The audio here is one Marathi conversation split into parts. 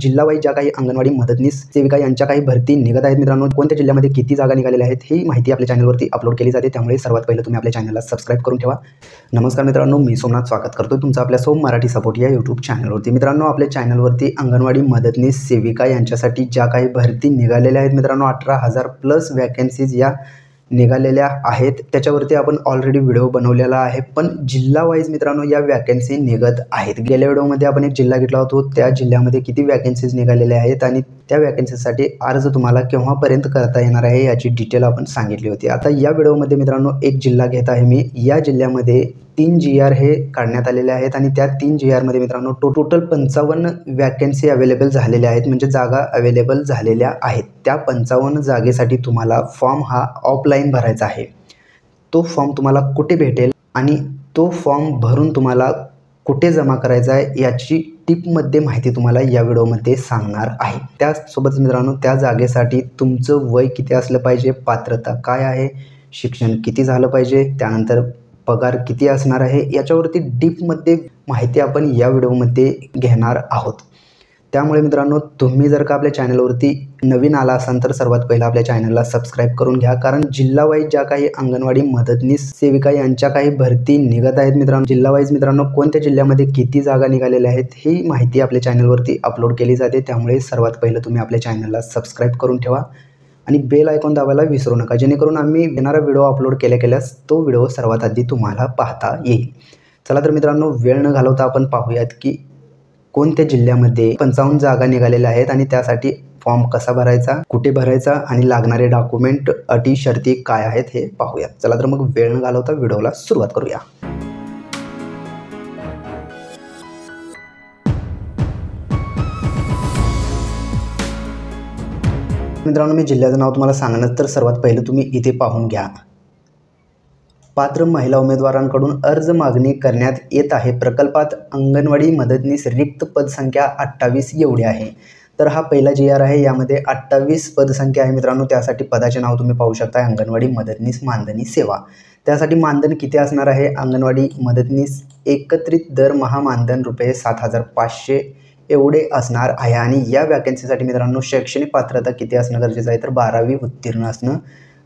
जिल्हा वाईज ज्या काही अंगणवाडी मदतनीस सेविका यांच्या काही भरती निघत आहेत मित्रांनो, कोणत्या जिल्ह्यामध्ये किती जागा निघालेल्या आहेत ही माहिती आपल्या चॅनलवरती अपलोड केली जाते। त्यामुळे सर्वात पहिलं तुम्ही आपल्या चॅनलला सबस्क्राइब करून ठेवा। नमस्कार मित्रांनो, मी सोमनाथ स्वागत करतो तुमचं आपल्या सोम मराठी सपोर्ट या यूट्यूब चॅनलवरती। मित्रांनो, आपल्या चॅनलवरती अंगणवाडी मदतनीस सेविका यांच्यासाठी ज्या काही भरती निघालेल्या आहेत मित्रांनो, 18,000 प्लस वॅकन्सीज या निघालेल्या आहेत। त्याच्यावरती आपण ऑलरेडी व्हिडिओ बनवलेला आहे, पण जिल्हा वाईज मित्रांनो या वॅकन्सी निघत आहेत। गेल्या व्हिडिओमध्ये आपण एक जिल्हा घेतला होता, त्या जिल्ह्यामध्ये किती वॅकन्सीज निघालेल्या आहेत आणि त्या वॅकन्सीसाठी अर्ज तुम्हाला केव्हापर्यंत करता येणार आहे याची डिटेल आपण सांगितली होती। आता या व्हिडिओमध्ये मित्रांनो एक जिल्हा घेत आहे मी। या जिल्ह्यामध्ये 3 GR हे काढण्यात आलेले आहेत आणि त्या 3 GR मध्ये मित्रांनो टोटल 55 वॅकन्सी अवेलेबल झालेल्या आहेत, म्हणजे जागा अवेलेबल झालेल्या आहेत। त्या 55 जागेसाठी तुम्हाला फॉर्म हा ऑफलाईन भरायचा आहे। तो फॉर्म तुम्हाला कुठे भेटेल आणि तो फॉर्म भरून तुम्हाला कुठे जमा करायचा आहे याची टिपमध्ये माहिती तुम्हाला या व्हिडिओमध्ये सांगणार आहे। त्यासोबत मित्रांनो त्या जागेसाठी तुमचं वय किती असलं पाहिजे, पात्रता काय आहे, शिक्षण किती झालं पाहिजे, त्यानंतर पगार किती असणार आहे याच्यावरती डीपमध्ये माहिती आपण या व्हिडिओमध्ये घेणार आहोत। त्यामुळे मित्रांनो तुम्ही जर का आपल्या चॅनलवरती नवीन आला असाल तर सर्वात पहिला आपल्या चॅनलला सबस्क्राइब करून घ्या, कारण जिल्हा वाईज ज्या काही अंगणवाडी मदतनीस सेविका यांच्या काही भरती निघत आहेत मित्रांनो, जिल्हा वाईज मित्रांनो कोणत्या जिल्ह्यामध्ये किती जागा निघालेल्या आहेत ही माहिती आपल्या चॅनलवरती अपलोड केली जाते। त्यामुळे सर्वात पहिलं तुम्ही आपल्या चॅनलला सबस्क्राइब करून ठेवा आणि बेल आयकॉन दाबायला विसरू नका, जेणेकरून आम्ही येणारा व्हिडिओ अपलोड केल्यास तो व्हिडिओ सर्वात आधी तुम्हाला पाहता येईल। चला तर मित्रांनो वेळ न घालवता आपण पाहूयात की कोणत्या जिल्ह्यामध्ये 55 जागा निघालेल्या आहेत आणि त्यासाठी फॉर्म कसा भरायचा, कुठे भरायचा आणि लागणारे डॉक्युमेंट, अटी शर्ती काय आहेत हे पाहूयात। चला तर मग वेळ न घालवता व्हिडिओला सुरुवात करूया। मित्रांनो मी जिल्ह्याचं नाव तुम्हाला सांगणार तर सर्वात पहिलं तुम्ही इथे पाहून घ्या। पात्र महिला उमेदवारांकडून अर्ज मागणी करण्यात येत आहे। प्रकल्पात अंगणवाडी मदतनीस रिक्त पदसंख्या 28 एवढी आहे। तर हा पहिला GR आहे, यामध्ये 28 पदसंख्या आहे मित्रांनो। त्यासाठी पदाचे नाव तुम्ही पाहू शकता, अंगणवाडी मदतनीस मानधनी सेवा। त्यासाठी मानधन किती असणार आहे, अंगणवाडी मदतनीस एकत्रित दरमहा मानधन ₹7,500 एवढे असणार आहे। आणि या वॅकन्सीसाठी मित्रांनो शैक्षणिक पात्रता किती असणं गरजेचं आहे, तर 12वी उत्तीर्ण असणं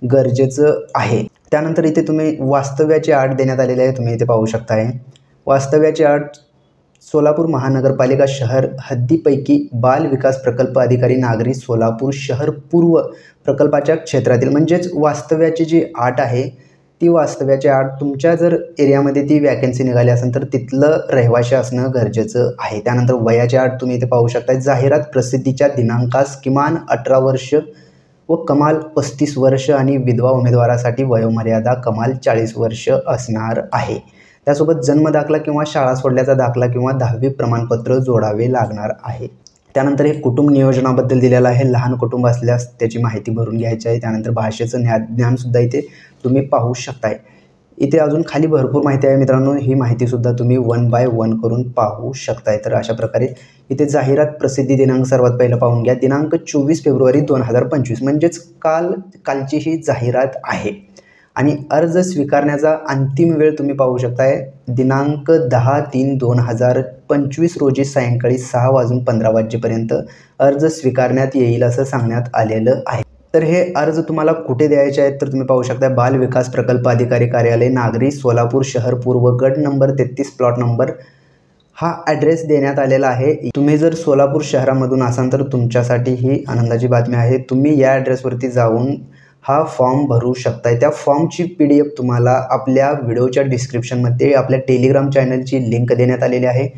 गरजेचं आहे। त्यानंतर इथे तुम्ही वास्तव्याची अट देण्यात आलेली आहे, तुम्ही इथे पाहू शकताय। वास्तव्याची अट सोलापूर महानगरपालिका शहर हद्दीपैकी बाल विकास प्रकल्प अधिकारी नागरी सोलापूर शहर पूर्व प्रकल्पाच्या क्षेत्रातील, म्हणजेच वास्तव्याची जी अट आहे ती वास्तव्याची अट तुमच्या जर एरियामध्ये ती वॅकन्सी निघाली असेल तर तिथलं रहिवाशी असणं गरजेचं आहे। त्यानंतर वयाची अट तुम्ही इथे पाहू शकता। जाहिरात प्रसिद्धीच्या दिनांकास किमान 18 वर्ष व कमाल 35 वर्ष आणि विधवा उमेदवारासाठी वयोमर्यादा कमाल 40 वर्ष असणार आहे। त्यासोबत जन्मदाखला किंवा शाळा सोडल्याचा दाखला किंवा 10वी प्रमाणपत्र जोडावे लागणार आहे। त्यानंतर हे कुटुंब नियोजनाबद्दल दिलेलं आहे, लहान कुटुंब असल्यास त्याची माहिती भरून घ्यायची आहे। त्यानंतर भाषेचं ज्ञानसुद्धा इथे तुम्ही पाहू शकताय। इथे अजून खाली भरपूर माहिती आहे मित्रांनो, ही माहितीसुद्धा तुम्ही 1 बाय 1 करून पाहू शकताय। तर अशा प्रकारे इथे जाहिरात प्रसिद्धी दिनांक सर्वात पहिलं पाहून घ्या, दिनांक 24 फेब्रुवारी 2025, म्हणजेच कालची ही जाहिरात आहे। आणि अर्ज स्वीकारण्याचा अंतिम वेळ तुम्ही पाहू शकताय, दिनांक 10/3/2025 रोजी सायंकाळी 6:15 वाजेपर्यंत अर्ज स्वीकारण्यात येईल असं सांगण्यात आलेलं आहे। तर हे अर्ज तुम्हाला कुठे द्यायचे आहेत तर तुम्ही पाहू शकता, बाल विकास प्रकल्प अधिकारी कार्यालय नागरी सोलापूर शहर पूर्व गट नंबर 33 प्लॉट नंबर हा ॲड्रेस देण्यात आलेला आहे। तुम्ही जर सोलापूर शहरामधून असाल तर तुमच्यासाठी ही आनंदाची बातमी आहे, तुम्ही या ॲड्रेसवरती जाऊन हा फॉर्म भरू शकताय। त्या फॉर्मची PDF तुम्हाला आपल्या व्हिडिओच्या डिस्क्रिप्शनमध्ये आपल्या टेलिग्राम चॅनलची लिंक देण्यात आलेली आहे।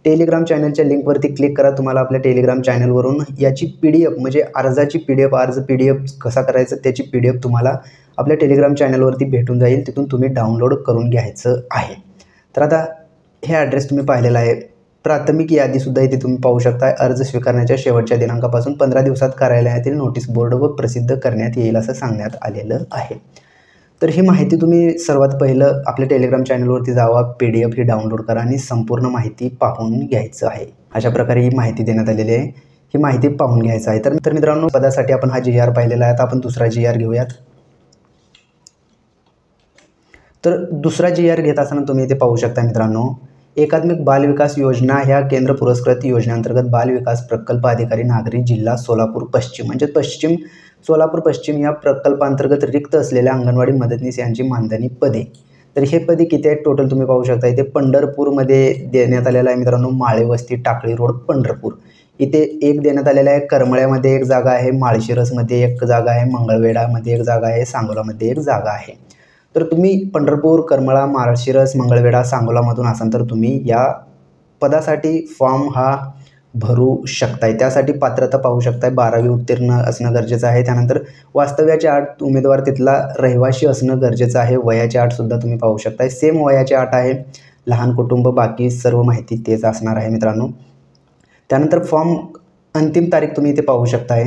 टेलिग्राम चॅनलच्या लिंकवरती क्लिक करा, तुम्हाला आपल्या टेलिग्राम चॅनलवरून याची PDF म्हणजे अर्जाची PDF, अर्ज PDF कसा करायचं त्याची PDF तुम्हाला आपल्या टेलिग्राम चॅनलवरती भेटून जाईल, तिथून तुम्ही डाउनलोड करून घ्यायचं आहे। तर आता हे ॲड्रेस तुम्ही पाहिलेला आहे। प्राथमिक यादीसुद्धा इथे तुम्ही पाहू शकता, अर्ज स्वीकारण्याच्या शेवटच्या दिनांकापासून 15 दिवसात कार्यालयातील नोटीस बोर्ड व प्रसिद्ध करण्यात येईल असं सांगण्यात आलेलं आहे। तर ही माहिती तुम्ही सर्वात पहिलं आपल्या टेलिग्राम चॅनलवरती जावा, PDF ही डाउनलोड करा आणि संपूर्ण माहिती पाहून घ्यायचं आहे। अशा प्रकारे ही माहिती देण्यात आलेली आहे, ही माहिती पाहून घ्यायचं आहे। तर मित्रांनो पदासाठी आपण हा GR पाहिलेला आहे, आता आपण दुसरा GR घेऊयात। तर दुसरा GR घेत असताना तुम्ही इथे पाहू शकता मित्रांनो, एकात्मिक बाल विकास योजना ह्या केंद्र पुरस्कृत योजनेअंतर्गत बाल विकास प्रकल्प अधिकारी नागरी जिल्हा सोलापूर पश्चिम म्हणजे पश्चिम सोलापूर पश्चिम या प्रकल्पांतर्गत रिक्त असलेल्या अंगणवाडी मदतनीस यांची मानधनी पदे। तर हे पदे किती आहेत टोटल तुम्ही पाहू शकता। इथे पंढरपूरमध्ये देण्यात आलेला आहे मित्रांनो, माळे वस्ती टाकळी रोड पंढरपूर इथे एक देण्यात आलेला आहे, करमळ्यामध्ये एक जागा आहे, माळशिरसमध्ये एक जागा आहे, मंगळवेढामध्ये एक जागा आहे, सांगोलामध्ये एक जागा आहे। तर तुम्ही पंढरपूर, करमळा, माळशिरस, मंगळवेढा, सांगोलामधून असाल तर तुम्ही या पदासाठी फॉर्म हा भरू शकताय। त्यासाठी पात्रता पाहू शकताय, 12वी उत्तीर्ण असणं गरजेचं आहे। त्यानंतर वास्तव्याची अट उमेदवार तिथला रहिवासी असणं गरजेचं आहे। वयाची अटसुद्धा तुम्ही पाहू शकताय, सेम वयाची अट आहे, लहान कुटुंब, बाकी सर्व माहिती तेच असणार आहे मित्रांनो। त्यानंतर फॉर्म अंतिम तारीख तुम्ही इथे पाहू शकताय,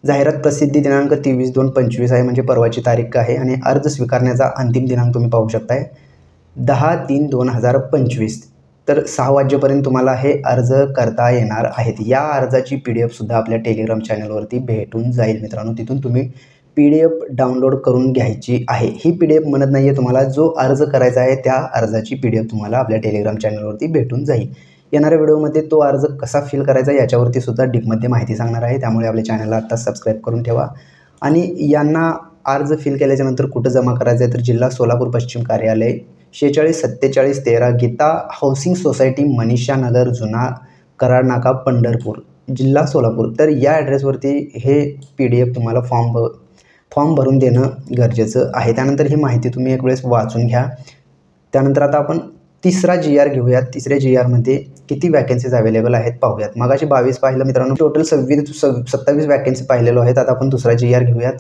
जाहिरात प्रसिद्धी दिनांक 23/2/25 आहे म्हणजे परवाची तारीख आहे। आणि अर्ज स्वीकारण्याचा अंतिम दिनांक तुम्ही पाहू शकताय 10/3/2025। तर 6 वाजेपर्यंत तुम्हाला हे अर्ज करता येणार आहेत। या अर्जाची PDF सुद्धा आपल्या टेलिग्राम चॅनलवरती भेटून जाईल मित्रांनो, तिथून तुम्ही PDF डाउनलोड करून घ्यायची आहे। ही PDF म्हणत नाही आहे तुम्हाला, जो अर्ज करायचा आहे त्या अर्जाची PDF तुम्हाला आपल्या टेलिग्राम चॅनलवरती भेटून जाईल। येणाऱ्या व्हिडिओमध्ये तो अर्ज कसा फिल करायचा याच्यावरती सुद्धा डीपमध्ये माहिती सांगणार आहे, त्यामुळे आपल्या चॅनलला आत्ता सबस्क्राईब करून ठेवा। आणि यांना अर्ज फिल केल्याच्यानंतर कुठं जमा करायचं आहे तर जिल्हा सोलापूर पश्चिम कार्यालय 464713 गीता हाऊसिंग सोसायटी, मनीषा नगर, जुना कराड नाका, पंढरपूर, जिल्हा सोलापूर। तर या ॲड्रेसवरती हे PDF तुम्हाला फॉर्म भरून देणं गरजेचं आहे। त्यानंतर ही माहिती तुम्ही एक वेळेस वाचून घ्या। त्यानंतर आता आपण तिसरा GR घेऊयात। तिसऱ्या GRमध्ये किती वॅकन्सीज अवेलेबल आहेत पाहूयात। मगाशी 22 पाहिलं मित्रांनो, टोटल 27 वॅकन्सी पाहिलेलो आहेत। आता आपण दुसरा GR घेऊयात।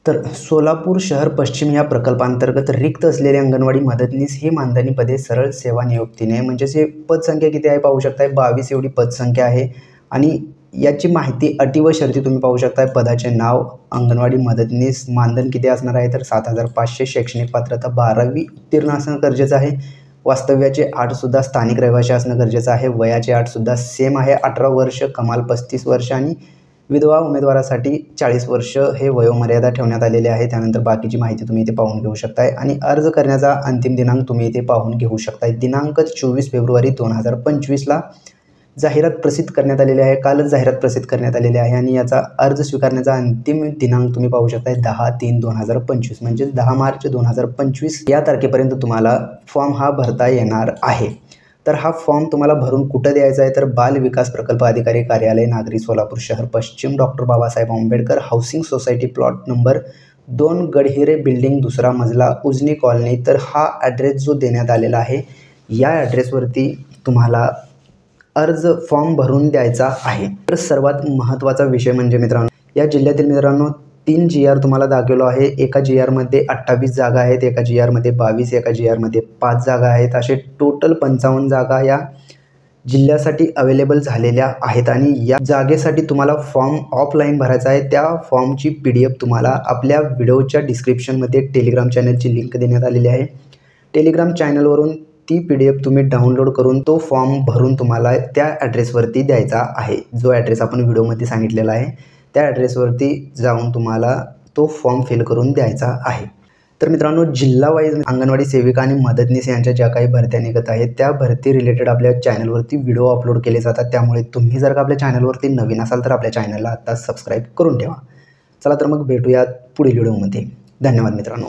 तर सोलापूर शहर पश्चिम या प्रकल्पांतर्गत रिक्त असलेले अंगणवाडी मदतनीस ही मानधनी पदे सरळ सेवा नियुक्तीने, म्हणजेच हे पदसंख्या किती आहे पाहू शकताय, 22 एवढी पदसंख्या आहे। आणि याची माहिती, अटी व शर्ती तुम्ही पाहू शकताय। पदाचे नाव, अंगणवाडी मदतनीस, मानधन किती असणार आहे तर 7,500, शैक्षणिक पात्रता 12वी उत्तीर्ण असणं गरजेचं आहे। वास्तव्याचे अटसुद्धा स्थानिक रहिवासी असणं गरजेचं आहे। वयाचे अटसुद्धा सेम आहे, 18 वर्ष, कमाल 35 वर्ष आणि विधवा उमेदवारासाठी 40 वर्ष हे वयोमर्यादा ठेवण्यात आलेली आहे। त्यानंतर बाकीची माहिती तुम्ही इथे पाहून घेऊ शकताय। आणि अर्ज करण्याचा अंतिम दिनांक तुम्ही इथे पाहून घेऊ शकताय, दिनांक 24 फेब्रुवारी 2025ला जाहिरात प्रसिद्ध करण्यात आलेली आहे। कालच जाहिरात प्रसिद्ध करण्यात आलेली आहे। आणि याचा अर्ज स्वीकारण्याचा अंतिम दिनांक तुम्ही पाहू शकताय 10/3/2025 म्हणजे 10 मार्च 2025 या तारखेपर्यंत तुम्हाला फॉर्म हा भरता येणार आहे। तर हा फॉर्म तुम्हाला भरून कुठं द्यायचा आहे तर बाल विकास प्रकल्प अधिकारी कार्यालय, नागरी सोलापूर शहर पश्चिम, doctor Babasaheb Ambedkar housing society, plot number 2, Gadhire building, 2रा मजला, उजनी कॉलनी। तर हा ॲड्रेस जो देण्यात आलेला आहे या ॲड्रेसवरती तुम्हाला अर्ज फॉर्म भरून द्यायचा आहे। तर सर्वात महत्त्वाचा विषय म्हणजे मित्रांनो, या जिल्ह्यातील मित्रांनो 3 GR तुम्हाला दाखवलो आहे। एका GRमध्ये 28 जागा आहेत, एका GRमध्ये 22, एका GRमध्ये 5 जागा आहेत। असे टोटल 55 जागा या जिल्ह्यासाठी अवेलेबल झालेल्या आहेत। आणि या जागेसाठी तुम्हाला फॉर्म ऑफलाईन भरायचा आहे। त्या फॉर्मची PDF तुम्हाला आपल्या व्हिडिओच्या डिस्क्रिप्शनमध्ये टेलिग्राम चॅनलची लिंक देण्यात आलेली आहे। टेलिग्राम चॅनलवरून ती PDF तुम्ही डाउनलोड करून तो फॉर्म भरून तुम्हाला त्या ॲड्रेसवरती द्यायचा आहे। जो ॲड्रेस आपण व्हिडिओमध्ये सांगितलेला आहे त्या ॲड्रेसवरती जाऊन तुम्हाला तो फॉर्म फिल करून द्यायचा आहे। तर मित्रांनो, जिल्हा वाईज अंगणवाडी सेविका आणि मदतनीस यांच्या ज्या काही भरत्या निघत आहेत त्या भरती रिलेटेड आपल्या चॅनलवरती व्हिडिओ अपलोड केले जातात। त्यामुळे तुम्ही जर का आपल्या चॅनलवरती नवीन असाल तर आपल्या चॅनलला आता सबस्क्राईब करून ठेवा। चला तर मग भेटूयात पुढील व्हिडिओमध्ये। धन्यवाद मित्रांनो।